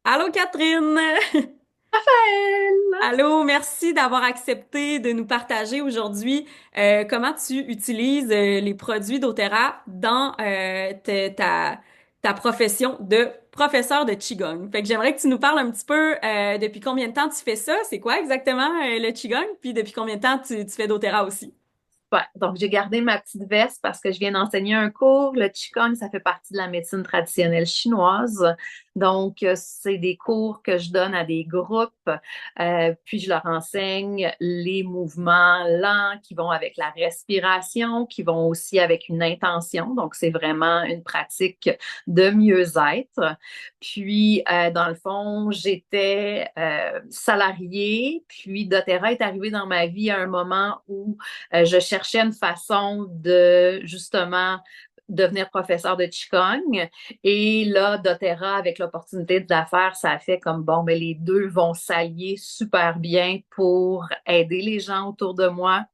Allô Catherine! Raphaël! Allô, merci d'avoir accepté de nous partager aujourd'hui comment tu utilises les produits d'Otera dans ta profession de professeur de Qigong. Fait que j'aimerais que tu nous parles un petit peu depuis combien de temps tu fais ça, c'est quoi exactement le Qigong, puis depuis combien de temps tu fais d'Otera aussi. Ouais, donc j'ai gardé ma petite veste parce que je viens d'enseigner un cours. Le Qigong, ça fait partie de la médecine traditionnelle chinoise. Donc, c'est des cours que je donne à des groupes, puis je leur enseigne les mouvements lents qui vont avec la respiration, qui vont aussi avec une intention. Donc, c'est vraiment une pratique de mieux-être. Puis, dans le fond, j'étais salariée, puis doTERRA est arrivé dans ma vie à un moment où je cherchais une façon de justement devenir professeur de Qigong. Et là, doTERRA, avec l'opportunité de la faire, ça a fait comme bon, mais les deux vont s'allier super bien pour aider les gens autour de moi,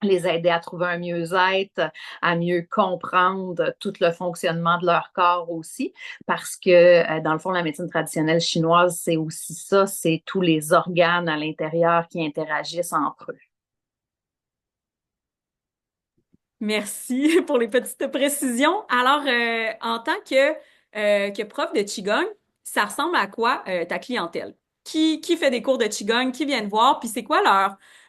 les aider à trouver un mieux-être, à mieux comprendre tout le fonctionnement de leur corps aussi, parce que dans le fond, la médecine traditionnelle chinoise, c'est aussi ça, c'est tous les organes à l'intérieur qui interagissent entre eux. Merci pour les petites précisions. Alors, en tant que prof de Qigong, ça ressemble à quoi ta clientèle? Qui fait des cours de Qigong, qui viennent voir, puis c'est quoi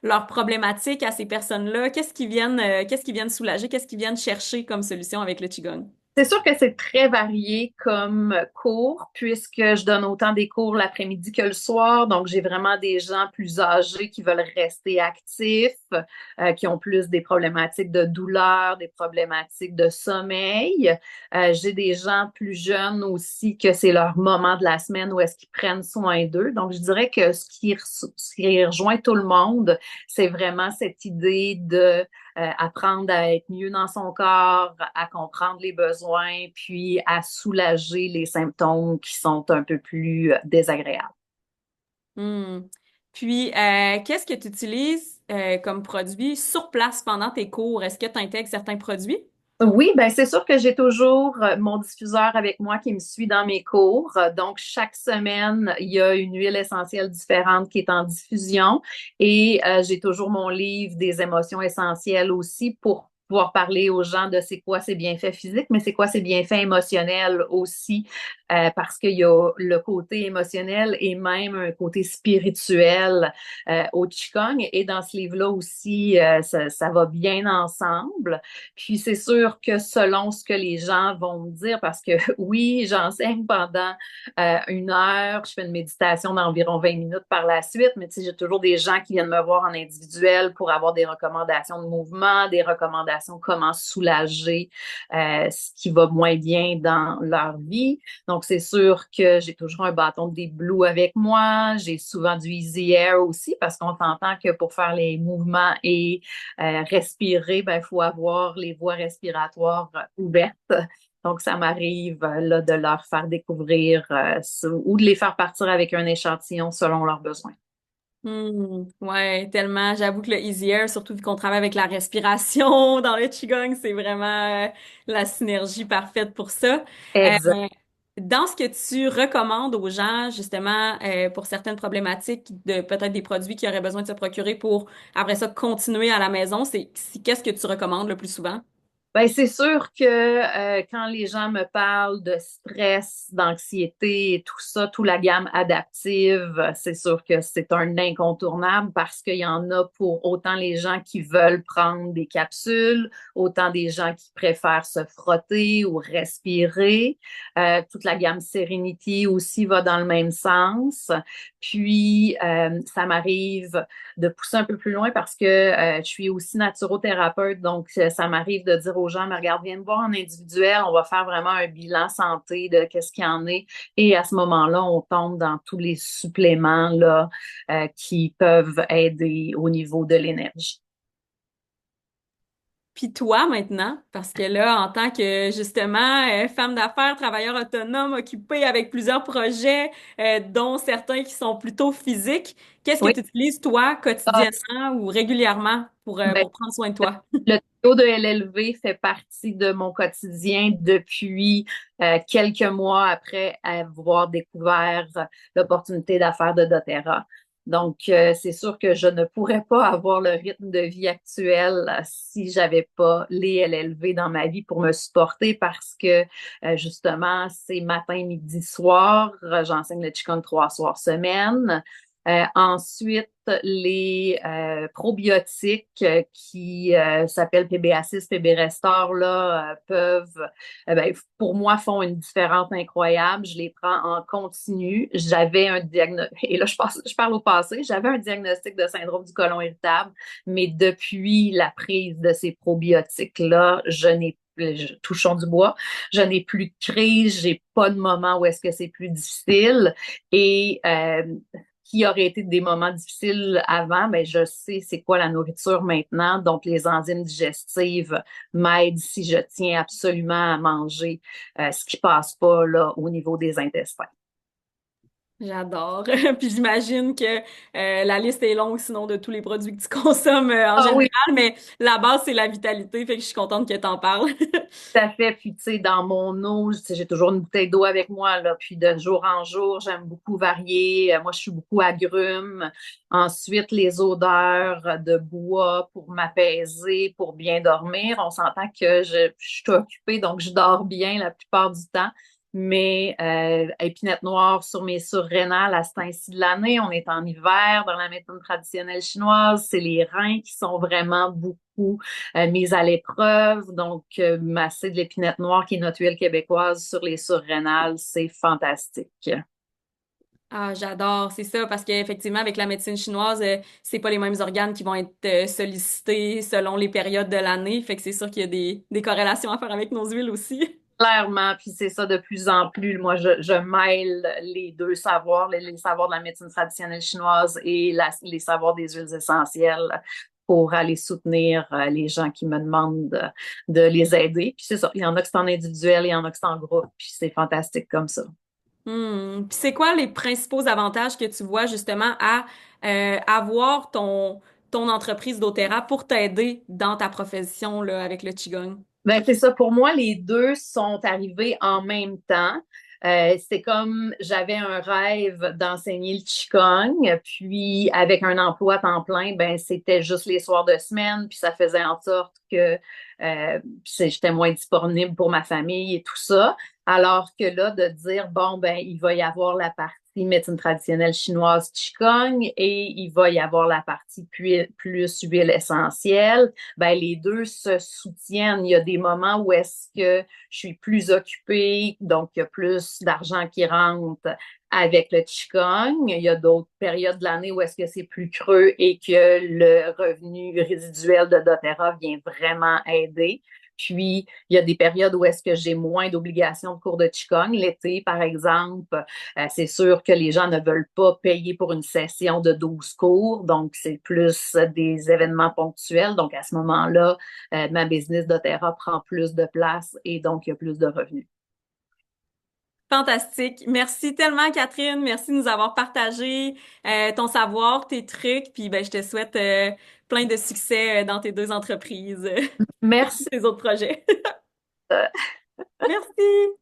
leur problématique à ces personnes-là? Qu'est-ce qu'ils viennent soulager? Qu'est-ce qu'ils viennent chercher comme solution avec le Qigong? C'est sûr que c'est très varié comme cours, puisque je donne autant des cours l'après-midi que le soir. Donc, j'ai vraiment des gens plus âgés qui veulent rester actifs, qui ont plus des problématiques de douleur, des problématiques de sommeil. J'ai des gens plus jeunes aussi que c'est leur moment de la semaine où est-ce qu'ils prennent soin d'eux. Donc, je dirais que ce qui rejoint tout le monde, c'est vraiment cette idée de apprendre à être mieux dans son corps, à comprendre les besoins, puis à soulager les symptômes qui sont un peu plus désagréables. Hmm. Puis, qu'est-ce que tu utilises comme produit sur place pendant tes cours? Est-ce que tu intègres certains produits? Oui, ben c'est sûr que j'ai toujours mon diffuseur avec moi qui me suit dans mes cours. Donc, chaque semaine, il y a une huile essentielle différente qui est en diffusion et j'ai toujours mon livre des émotions essentielles aussi pour pouvoir parler aux gens de c'est quoi ces bienfaits physiques, mais c'est quoi ces bienfaits émotionnels aussi, parce qu'il y a le côté émotionnel et même un côté spirituel au Qigong. Et dans ce livre-là aussi, ça va bien ensemble. Puis c'est sûr que selon ce que les gens vont me dire, parce que oui, j'enseigne pendant une heure, je fais une méditation d'environ 20 minutes par la suite, mais tu sais, j'ai toujours des gens qui viennent me voir en individuel pour avoir des recommandations de mouvement, des recommandations comment soulager ce qui va moins bien dans leur vie. Donc c'est sûr que j'ai toujours un bâton de Deep Blue avec moi, j'ai souvent du Easy Air aussi parce qu'on s'entend que pour faire les mouvements et respirer, ben, il faut avoir les voies respiratoires ouvertes. Donc, ça m'arrive là, de leur faire découvrir ou de les faire partir avec un échantillon selon leurs besoins. Ouais, tellement. J'avoue que le Easy Air, surtout vu qu'on travaille avec la respiration dans le Qigong, c'est vraiment la synergie parfaite pour ça. Euh, Exact. Dans ce que tu recommandes aux gens, justement, pour certaines problématiques de peut-être des produits qu'ils auraient besoin de se procurer pour, après ça, continuer à la maison, qu'est-ce que tu recommandes le plus souvent? Ben, c'est sûr que quand les gens me parlent de stress, d'anxiété et tout ça, toute la gamme adaptive, c'est sûr que c'est un incontournable parce qu'il y en a pour autant les gens qui veulent prendre des capsules, autant des gens qui préfèrent se frotter ou respirer. Toute la gamme Serenity aussi va dans le même sens. Puis, ça m'arrive de pousser un peu plus loin parce que je suis aussi naturothérapeute, donc ça m'arrive de dire aux gens, mais regarde, viens me voir en individuel, on va faire vraiment un bilan santé de qu'est-ce qu'il y en est. Et à ce moment-là, on tombe dans tous les suppléments là, qui peuvent aider au niveau de l'énergie. Puis toi maintenant, parce que là, en tant que justement femme d'affaires, travailleur autonome, occupée avec plusieurs projets, dont certains qui sont plutôt physiques, qu'est-ce que Oui. tu utilises toi Ah, quotidiennement ou régulièrement? Ben, pour prendre soin de toi? le trio de LLV fait partie de mon quotidien depuis quelques mois après avoir découvert l'opportunité d'affaires de doTERRA. Donc, c'est sûr que je ne pourrais pas avoir le rythme de vie actuel si j'avais pas les LLV dans ma vie pour me supporter parce que justement, c'est matin, midi, soir. J'enseigne le Qigong 3 soirs semaine. Ensuite, les probiotiques qui s'appellent PBA6, PB Restore, là, peuvent, ben, pour moi, font une différence incroyable. Je les prends en continu. J'avais un diagnostic, et là, je parle au passé, j'avais un diagnostic de syndrome du côlon irritable, mais depuis la prise de ces probiotiques-là, touchons du bois, je n'ai plus de crise, j'ai pas de moment où est-ce que c'est plus difficile. Et qui auraient été des moments difficiles avant, ben je sais c'est quoi la nourriture maintenant. Donc, les enzymes digestives m'aident si je tiens absolument à manger ce qui passe pas là au niveau des intestins. J'adore. Puis j'imagine que la liste est longue, sinon, de tous les produits que tu consommes en Ah général, oui, mais la base, c'est la vitalité, fait que je suis contente que tu en parles. tout à fait. Puis, tu sais, dans mon eau, tu sais, j'ai toujours une bouteille d'eau avec moi, là. Puis, de jour en jour, j'aime beaucoup varier. Moi, je suis beaucoup agrumes. Ensuite, les odeurs de bois pour m'apaiser, pour bien dormir. On s'entend que je suis occupée, donc je dors bien la plupart du temps. Mais épinette noire sur mes surrénales à ce temps-ci de l'année, on est en hiver dans la médecine traditionnelle chinoise, c'est les reins qui sont vraiment beaucoup mise à l'épreuve. Donc, masser de l'épinette noire, qui est notre huile québécoise, sur les surrénales, c'est fantastique. Ah, j'adore, c'est ça, parce qu'effectivement, avec la médecine chinoise, c'est pas les mêmes organes qui vont être sollicités selon les périodes de l'année, fait que c'est sûr qu'il y a des corrélations à faire avec nos huiles aussi. Clairement, puis c'est ça de plus en plus. Moi, je mêle les deux savoirs, les savoirs de la médecine traditionnelle chinoise et les savoirs des huiles essentielles pour aller soutenir les gens qui me demandent de les aider. Puis c'est ça, il y en a qui sont en individuel, il y en a qui sont en groupe, puis c'est fantastique comme ça. Puis c'est quoi les principaux avantages que tu vois justement à avoir ton entreprise d'Otera pour t'aider dans ta profession là, avec le Qigong? Ben, c'est ça. Pour moi, les deux sont arrivés en même temps. C'est comme j'avais un rêve d'enseigner le Qigong, puis avec un emploi à temps plein, ben c'était juste les soirs de semaine, puis ça faisait en sorte que j'étais moins disponible pour ma famille et tout ça. Alors que là, de dire, bon, ben, il va y avoir la partie médecine traditionnelle chinoise Qigong et il va y avoir la partie plus huile essentielle, ben, les deux se soutiennent. Il y a des moments où est-ce que je suis plus occupée, donc il y a plus d'argent qui rentre avec le Qigong. Il y a d'autres périodes de l'année où est-ce que c'est plus creux et que le revenu résiduel de doTERRA vient vraiment aider. Puis, il y a des périodes où est-ce que j'ai moins d'obligations de cours de Qigong. L'été, par exemple, c'est sûr que les gens ne veulent pas payer pour une session de 12 cours, donc c'est plus des événements ponctuels. Donc, à ce moment-là, ma business doTERRA prend plus de place et donc il y a plus de revenus. Fantastique. Merci tellement, Catherine. Merci de nous avoir partagé ton savoir, tes trucs. Puis ben, je te souhaite plein de succès dans tes deux entreprises, Merci. tes autres projets. Merci.